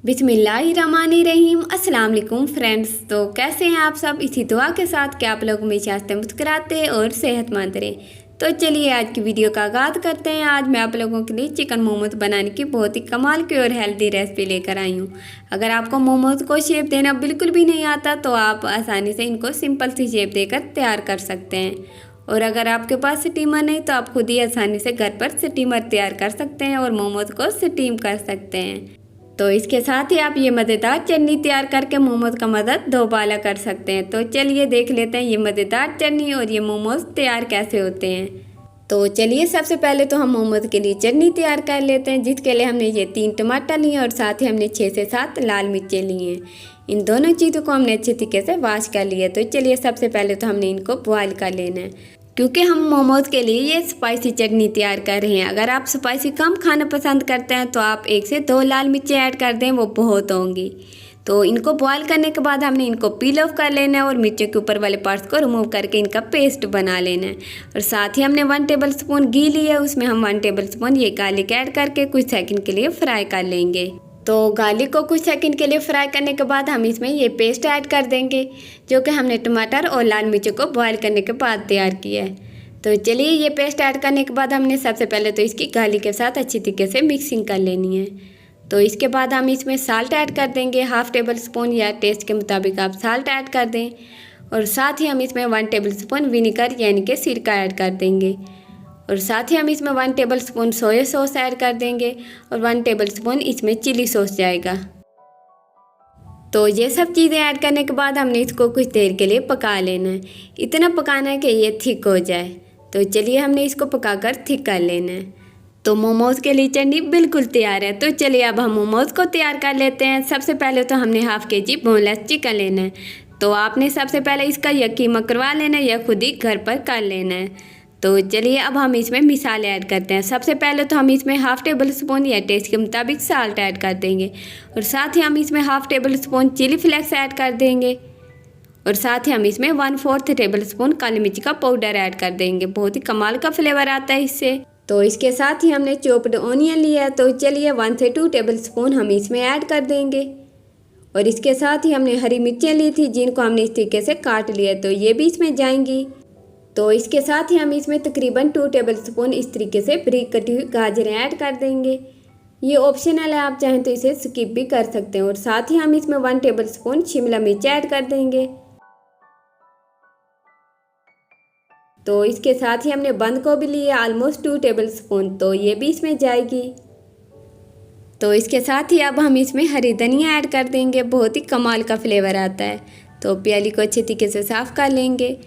बिस्मिल्लाहिर्रहमानिर्रहीम। अस्सलाम वालेकुम फ्रेंड्स। तो कैसे हैं आप सब? इसी दुआ के साथ कि आप लोग हमेशा हंसते मुस्कुराते और सेहतमंद रहें। तो चलिए आज की वीडियो का आगाज़ करते हैं। आज मैं आप लोगों के लिए चिकन मोमोज बनाने की बहुत ही कमाल की और हेल्दी रेसिपी लेकर आई हूँ। अगर आपको मोमोज को शेप देना बिल्कुल भी नहीं आता तो आप आसानी से इनको सिंपल सी शेप देकर तैयार कर सकते हैं। और अगर आपके पास स्टीमर नहीं तो आप खुद ही आसानी से घर पर स्टीमर तैयार कर सकते हैं और मोमोज को स्टीम कर सकते हैं। तो इसके साथ ही आप ये मज़ेदार चटनी तैयार करके मोमोज का मज़ा दोबारा कर सकते हैं। तो चलिए देख लेते हैं ये मज़ेदार चटनी और ये मोमोज तैयार कैसे होते हैं। तो चलिए सबसे पहले तो हम मोमोज के लिए चटनी तैयार कर लेते हैं, जिसके लिए हमने ये 3 टमाटर लिए और साथ ही हमने 6 से 7 लाल मिर्चें लिए हैं। इन दोनों चीज़ों को हमने अच्छे तरीके से वॉश कर लिया। तो चलिए सबसे पहले तो हमने इनको बॉयल कर लेना है, क्योंकि हम मोमोज के लिए ये स्पाइसी चटनी तैयार कर रहे हैं। अगर आप स्पाइसी कम खाना पसंद करते हैं तो आप 1 से 2 लाल मिर्चें ऐड कर दें, वो बहुत होंगी। तो इनको बॉयल करने के बाद हमने इनको पील ऑफ कर लेना है और मिर्चों के ऊपर वाले पार्ट्स को रिमूव करके इनका पेस्ट बना लेना है। और साथ ही हमने 1 टेबल स्पून घी लिया है, उसमें हम 1 टेबल स्पून ये गार्लिक ऐड करके कुछ सेकंड के लिए फ्राई कर लेंगे। तो गार्लिक को कुछ सेकंड के लिए फ्राई करने के बाद हम इसमें ये पेस्ट ऐड कर देंगे, जो कि हमने टमाटर और लाल मिर्चों को बॉयल करने के बाद तैयार किया है। तो चलिए ये पेस्ट ऐड करने के बाद हमने सबसे पहले तो इसकी गार्लिक के साथ अच्छी तरीके से मिक्सिंग कर लेनी है। तो इसके बाद हम इसमें साल्ट ऐड कर देंगे, 1/2 टेबल स्पून या टेस्ट के मुताबिक आप साल्ट ऐड कर दें। और साथ ही हम इसमें 1 टेबल स्पून विनेगर यानी कि सिरका ऐड कर देंगे। और साथ ही हम इसमें 1 table spoon soya sauce add कर देंगे और 1 टेबल स्पून इसमें चिली सॉस जाएगा। तो ये सब चीज़ें ऐड करने के बाद हमने इसको कुछ देर के लिए पका लेना है। इतना पकाना है कि ये थिक हो जाए। तो चलिए हमने इसको पकाकर थिक कर लेना है। तो मोमोज़ के लिए चटनी बिल्कुल तैयार है। तो चलिए अब हम मोमोज़ को तैयार कर लेते हैं। सबसे पहले तो हमने 1/2 kg बोनलेस चिकन लेना है। तो आपने सबसे पहले इसका या कीमा करवा लेना है या खुद ही घर पर कर लेना है। तो चलिए अब हम इसमें मिसाले ऐड करते हैं। सबसे पहले तो हम इसमें 1/2 टेबल स्पून या टेस्ट के मुताबिक साल्ट ऐड कर देंगे। और साथ ही हम इसमें 1/2 tablespoon chilli flakes add कर देंगे। और साथ ही हम इसमें 1/4 टेबल स्पून काली मिर्च का पाउडर ऐड कर देंगे, बहुत ही कमाल का फ्लेवर आता है इससे। तो इसके साथ ही हमने चॉप्ड ऑनियन लिया है। तो चलिए 1 से 2 टेबल स्पून हम इसमें ऐड कर देंगे। और इसके साथ ही हमने हरी मिर्चें ली थी, जिनको हमने इस तरीके से काट लिया, तो ये भी इसमें जाएंगी। तो इसके साथ ही हम इसमें तकरीबन 2 टेबल स्पून इस तरीके से बारीक कटी हुई गाजरें ऐड कर देंगे। ये ऑप्शनल है, आप चाहें तो इसे स्किप भी कर सकते हैं। और साथ ही हम इसमें 1 टेबल स्पून शिमला मिर्च ऐड कर देंगे। तो इसके साथ ही हमने बंद गोभी ली है ऑलमोस्ट 2 टेबल स्पून, तो ये भी इसमें जाएगी। तो इसके साथ ही अब हम इसमें हरी धनिया ऐड कर देंगे, बहुत ही कमाल का फ्लेवर आता है। तो प्याली को अच्छे तरीके से साफ़ कर लेंगे।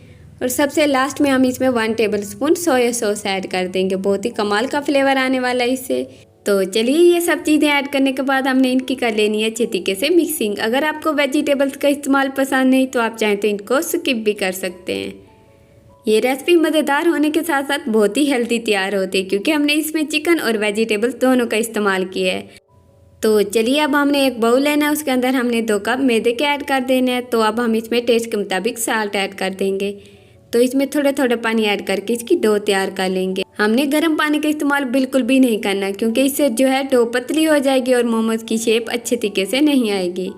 और सबसे लास्ट में हम इसमें 1 table spoon soya sauce add कर देंगे, बहुत ही कमाल का फ्लेवर आने वाला है इससे। तो चलिए ये सब चीज़ें ऐड करने के बाद हमने इनकी कर लेनी है अच्छे तरीके से मिक्सिंग। अगर आपको वेजिटेबल्स का इस्तेमाल पसंद नहीं तो आप चाहें तो इनको स्किप भी कर सकते हैं। ये रेसिपी मज़ेदार होने के साथ साथ बहुत ही हेल्दी तैयार होती है, क्योंकि हमने इसमें चिकन और वेजिटेबल्स दोनों का इस्तेमाल किया है। तो चलिए अब हमने एक बाउल लेना है, उसके अंदर हमने 2 कप मैदे के ऐड कर देने हैं। तो अब हम इसमें टेस्ट के मुताबिक साल्ट ऐड कर देंगे। तो इसमें थोड़ा थोड़ा पानी ऐड करके इसकी डो तैयार कर लेंगे। हमने गर्म पानी का इस्तेमाल बिल्कुल भी नहीं करना, क्योंकि इससे जो है डो पतली हो जाएगी और मोमोज की शेप अच्छे तरीके से नहीं आएगी।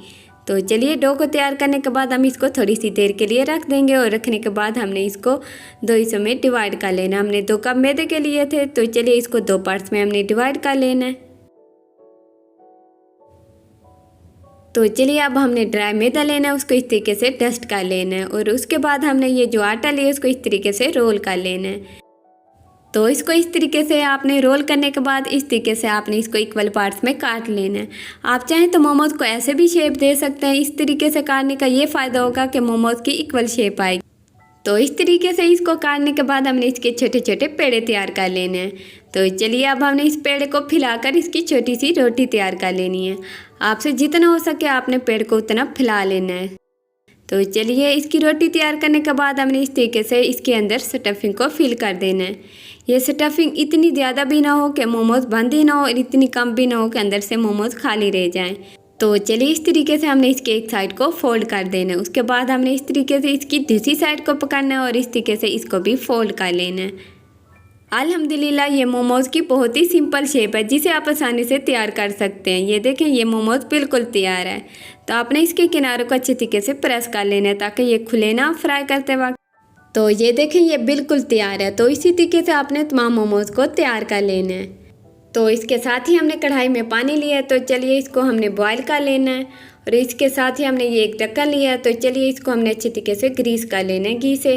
तो चलिए डो को तैयार करने के बाद हम इसको थोड़ी सी देर के लिए रख देंगे। और रखने के बाद हमने इसको 2 हिस्सों में डिवाइड कर लेना। हमने 2 कप मैदे के लिए थे, तो चलिए इसको 2 पार्ट्स में हमने डिवाइड कर लेना है। तो चलिए अब हमने ड्राई मैदा लेना है, उसको इस तरीके से डस्ट कर लेना है। और उसके बाद हमने ये जो आटा लिया उसको इस तरीके से रोल कर लेना है। तो इसको इस तरीके से आपने रोल करने के बाद इस तरीके से आपने इसको इक्वल पार्ट्स में काट लेना है। आप चाहें तो मोमोज को ऐसे भी शेप दे सकते हैं। इस तरीके से काटने का ये फ़ायदा होगा कि मोमोज की इक्वल शेप आएगी। तो इस तरीके से इसको काटने के बाद हमने इसके छोटे छोटे पेड़े तैयार कर लेने हैं। तो चलिए अब हमने इस पेड़ को फैलाकर इसकी छोटी सी रोटी तैयार कर लेनी है। आपसे जितना हो सके आपने पेड़ को उतना फैला लेना है। तो चलिए इसकी रोटी तैयार करने के बाद हमने इस तरीके से इसके अंदर स्टफिंग को फिल कर देना है। ये स्टफिंग इतनी ज़्यादा भी ना हो कि मोमोज बंद ही ना हो और इतनी कम भी ना हो कि अंदर से मोमोज खाली रह जाएं। तो चलिए इस तरीके से हमने इसके एक साइड को फोल्ड कर देना है। उसके बाद हमने इस तरीके से इसकी दूसरी साइड को पकड़ना है और इस तरीके से इसको भी फोल्ड कर लेना है। अल्हम्दुलिल्लाह ये मोमोज़ की बहुत ही सिंपल शेप है जिसे आप आसानी से तैयार कर सकते हैं। ये देखें ये मोमोज़ बिल्कुल तैयार है। तो आपने इसके किनारों को अच्छे तरीके से प्रेस कर लेना है ताकि ये खुले ना फ्राई करते वक्त। तो ये देखें ये बिल्कुल तैयार है। तो इसी तरीके से आपने तमाम मोमोज़ को तैयार कर लेना है। तो इसके साथ ही हमने कढ़ाई में पानी लिया है, तो चलिए इसको हमने बॉईल कर लेना है। और इसके साथ ही हमने ये एक ढक्कन लिया है, तो चलिए इसको हमने अच्छे तरीके से ग्रीस कर लेना है घी से।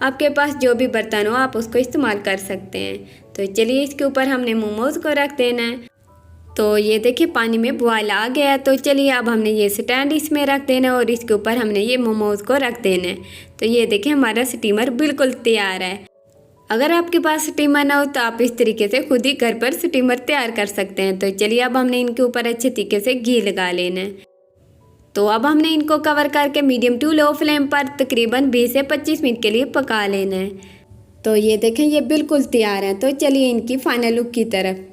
आपके पास जो भी बर्तन हो आप उसको इस्तेमाल कर सकते हैं। तो चलिए इसके ऊपर हमने मोमोज़ को रख देना है। तो ये देखिए पानी में बॉयल आ गया है। तो चलिए अब हमने ये स्टैंड इसमें रख देना है और इसके ऊपर हमने ये मोमोज़ को रख देना है। तो ये देखिए हमारा स्टीमर बिल्कुल तैयार है। अगर आपके पास स्टीमर ना हो तो आप इस तरीके से खुद ही घर पर स्टीमर तैयार कर सकते हैं। तो चलिए अब हमने इनके ऊपर अच्छे तरीके से घी लगा लेना है। तो अब हमने इनको कवर करके मीडियम टू लो फ्लेम पर तकरीबन 20 से 25 मिनट के लिए पका लेना है। तो ये देखें ये बिल्कुल तैयार हैं। तो चलिए इनकी फाइनल लुक की तरफ।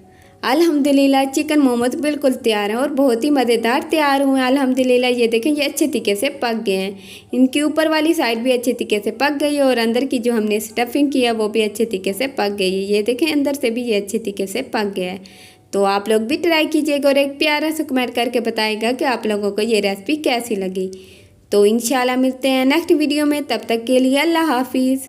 अल्हम्दुलिल्लाह चिकन मोमोज बिल्कुल तैयार हैं और बहुत ही मज़ेदार तैयार हुए हैं। अल्हम्दुलिल्लाह ये देखें ये अच्छे तरीके से पक गए हैं। इनकी ऊपर वाली साइड भी अच्छे तरीके से पक गई है और अंदर की जो हमने स्टफिंग किया वो भी अच्छे तरीके से पक गई है। ये देखें अंदर से भी ये अच्छे तरीके से पक गया है। तो आप लोग भी ट्राई कीजिएगा और एक प्यारा सा कमेंट करके बताइएगा कि आप लोगों को ये रेसिपी कैसी लगी। तो इंशाल्लाह मिलते हैं नेक्स्ट वीडियो में, तब तक के लिए अल्लाह हाफिज़।